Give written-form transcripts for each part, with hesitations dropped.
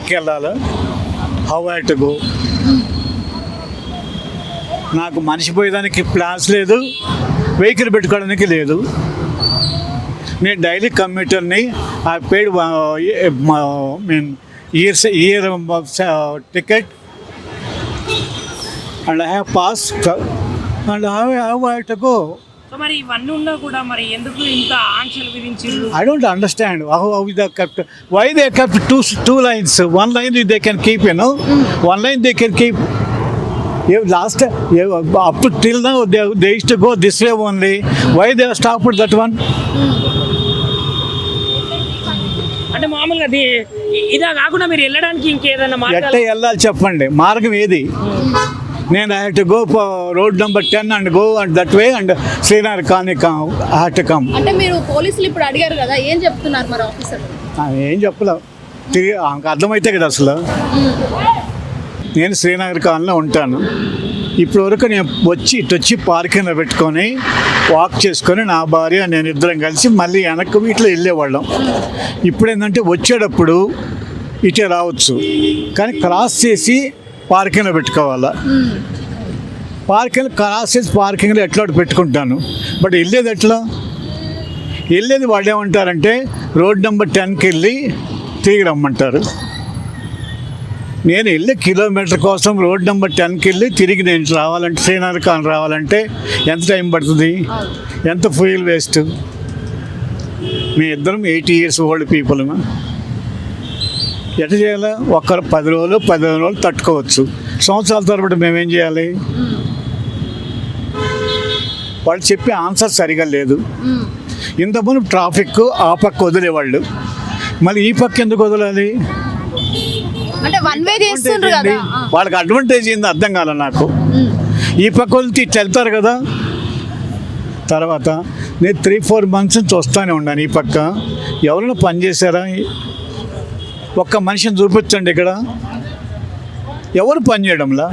ఎక్కడికి వెళ్ళాలో, how I to go. నాకు మనిషి పోయేదానికి ప్లాన్స్ లేదు, వెహికల్ పెట్టుకోవడానికి లేదు. నేను డైలీ కమ్యూటర్ని. I paid mean year ticket and I have pass and how I to go. మరి ఇవన్నీ ఉన్నా కూడా మరి ఎందుకు ఇంత ఆంక్షలు విధించారు? I don't understand how they kept, why they kept two lines. One line they can keep, you know. One line they can keep. Last up to till now they used to go this way only. Why they have stopped that one? అంటే మామూలుగా ఇదా కాకుండా మీరు వెళ్ళడానికి ఇంకేదైనా ఎట్లా వెళ్ళాలి చెప్పండి, మార్గం ఏది? నేను I have to go road number 10 and go and that way and Srinagar colony I have to come. అంటే మీరు పోలీసులు ఇప్పుడు అడిగారు కదా, ఏం చెప్తున్నారు మరి ఆఫీసర్? ఏం చెప్పలేవు, తిరిగి అర్థమైతే కదా. అసలు నేను శ్రీనగర్ కాలనీలో ఉంటాను. ఇప్పటి వరకు నేను వచ్చి పార్కింగ్లో పెట్టుకొని వాక్ చేసుకొని నా భార్య నేను ఇద్దరం కలిసి మళ్ళీ వెనక్కి ఇట్లా వెళ్ళేవాళ్ళం. ఇప్పుడు ఏంటంటే వచ్చేటప్పుడు ఇటే రావచ్చు, కానీ క్రాస్ చేసి పార్కింగ్లో పెట్టుకోవాలా. క్రాస్ చేసి పార్కింగ్లో ఎట్లా పెట్టుకుంటాను. బట్ వెళ్ళేది ఎట్లా? వెళ్ళేది వాళ్ళు ఏమంటారంటే రోడ్ నెంబర్ 10కి వెళ్ళి తిరిగి రమ్మంటారు. నేను వెళ్ళే కిలోమీటర్ కోసం రోడ్ నెంబర్ 10కి వెళ్ళి తిరిగి నేను రావాలంటే శ్రీనగర్ కాలనీ రావాలంటే ఎంత టైం పడుతుంది, ఎంత ఫ్యూయల్ వేస్ట్. మీ ఇద్దరం 80 years ఓల్డ్ పీపుల్. ఎట్లా చేయాలి? ఒక్కరు 10 రోజులు తట్టుకోవచ్చు. సంవత్సరాల తరబడి మేమేం చేయాలి? వాళ్ళు చెప్పే ఆన్సర్ సరిగా లేదు. ఇంతకుముందు ట్రాఫిక్ ఆ పక్క వదిలేవాళ్ళు, మళ్ళీ ఈ పక్క ఎందుకు వదలాలి? వాళ్ళకి అడ్వాంటేజ్ ఏంది అర్థం కాల నాకు. ఈ పక్క వదిలితే ఇట్లా వెళ్తారు కదా. తర్వాత నేను 3-4 months నుంచి వస్తూనే ఉన్నాను ఈ పక్క. ఎవరైనా పని చేశారా? ఒక్క మనిషిని చూపించండి ఇక్కడ, ఎవరు పని చేయడంలా.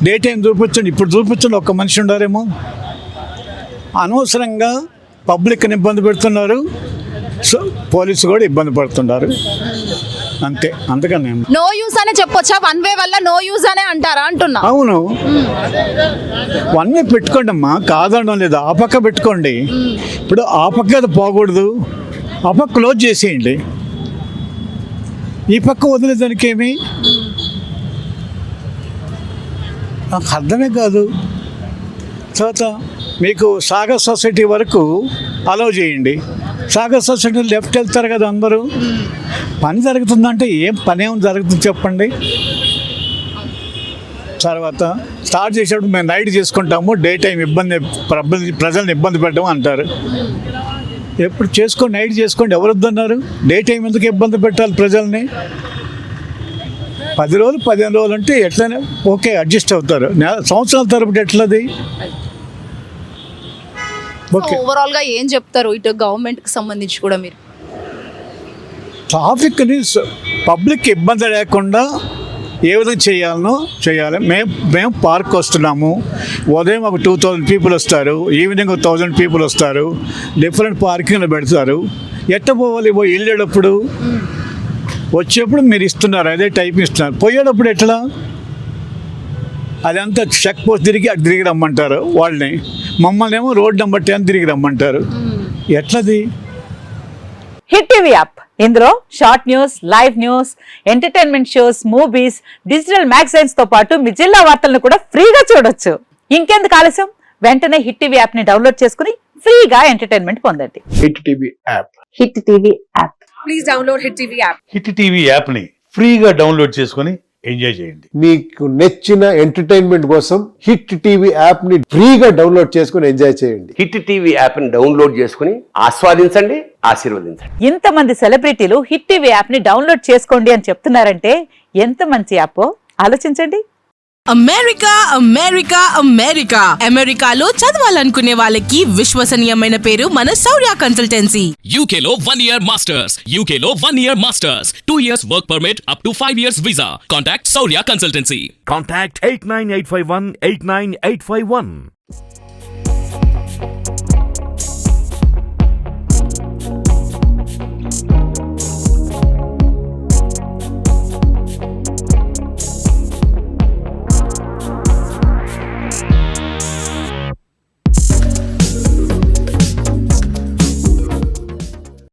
డే టైం చూపించండి, ఇప్పుడు చూపించండి, ఒక్క మనిషి ఉండారేమో. అనవసరంగా పబ్లిక్ని ఇబ్బంది పెడుతున్నారు, సో పోలీసు కూడా ఇబ్బంది పడుతున్నారు. అంతే, అందుకని నో యూజ్ అనే చెప్పొచ్చా? వన్ వే వల్ల నో యూజ్ అనే అంటారా అంటున్నా. అవును, వన్ వే పెట్టుకోండి అమ్మా, కాదనడం లేదు. ఆ పక్క పెట్టుకోండి. ఇప్పుడు ఆ పక్క అది పోకూడదు, ఆ పక్క క్లోజ్ చేసేయండి. ఈ పక్క వదిలేదానికి ఏమి? నాకు అర్థమే కాదు. తర్వాత మీకు సాగర్ సొసైటీ వరకు అలౌ చేయండి. సాగర్ సొసైటీ లెఫ్ట్ వెళ్తారు కదా అందరూ. పని జరుగుతుందంటే ఏం పని ఏమి జరుగుతుంది చెప్పండి. తర్వాత స్టార్ట్ చేసేటప్పుడు మేము నైట్ చేసుకుంటాము, డే టైం ప్రజల్ని ఇబ్బంది పెట్టడం అంటారు. ఎప్పుడు చేసుకోండి, నైట్ చేసుకోండి, ఎవరు వద్దన్నారు? డే టైం ఎందుకు ఇబ్బంది పెట్టాలి ప్రజల్ని? 10 రోజులు 15 రోజులు అంటే ఎట్లనే ఓకే అడ్జస్ట్ అవుతారు. సంవత్సరాల తరబడి ఎట్లది? ఓకే, ఓవరాల్గా ఏం చెప్తారు ఇటు గవర్నమెంట్కి సంబంధించి కూడా? మీరు ట్రాఫిక్ని పబ్లిక్ ఇబ్బంది లేకుండా ఏ విధంగా చేయాలి. మేము పార్క్ వస్తున్నాము, ఉదయం ఒక 2000 people వస్తారు, ఈవినింగ్ 1000 people వస్తారు, డిఫరెంట్ పార్కింగ్లో పెడతారు. ఎట్ట పోవాలి? వెళ్ళేటప్పుడు వచ్చేప్పుడు మీరు ఇస్తున్నారు, అదే టైప్ ఇస్తున్నారు. పోయేటప్పుడు ఎట్లా? అదంతా చెక్ పోస్ట్ తిరిగి రమ్మంటారు వాళ్ళని. మమ్మల్ని ఏమో రోడ్ నెంబర్ 10 తిరిగి రమ్మంటారు. ఎట్లది? హిట్ టీవీ యాప్, ఇందులో short news, live news, entertainment shows, movies, digital magazines తో పాటు మీ జిల్లా వార్తలను కూడా ఫ్రీగా చూడొచ్చు. ఇంకెందుకు ఆలస్యం? వెంటనే హిట్ టీవీ యాప్ ని డౌన్లోడ్ చేసుకుని ఫ్రీగా ఎంటర్టైన్మెంట్ పొందండి. Hit TV app. Hit TV app. Please download hit TV app. Hit TV app ని ఫ్రీగా డౌన్లోడ్ చేసుకుని ఎంజాయ్ చేయండి. మీకు నచ్చిన ఎంటర్టైన్మెంట్ కోసం హిట్ టీవీ యాప్ ని ఫ్రీగా డౌన్లోడ్ చేసుకుని ఎంజాయ్ చేయండి. హిట్ టీవీ యాప్ ని డౌన్లోడ్ చేసుకుని ఆస్వాదించండి, ఆశీర్వదించండి. ఇంతమంది సెలబ్రిటీలు హిట్ టీవీ యాప్ ని డౌన్లోడ్ చేసుకోండి అని చెప్తున్నారంటే ఎంత మంచి యాప్ ఆలోచించండి. అమెరికాలో చదవాలనుకునే వాళ్ళకి విశ్వసనీయమైన పేరు మన శౌర్య కన్సల్టెన్సీ. UKలో 1 year masters, UKలో 1 year masters, 2 years work permit up to 5 years visa. Contact Saurya Consultancy. Contact 89851 89851.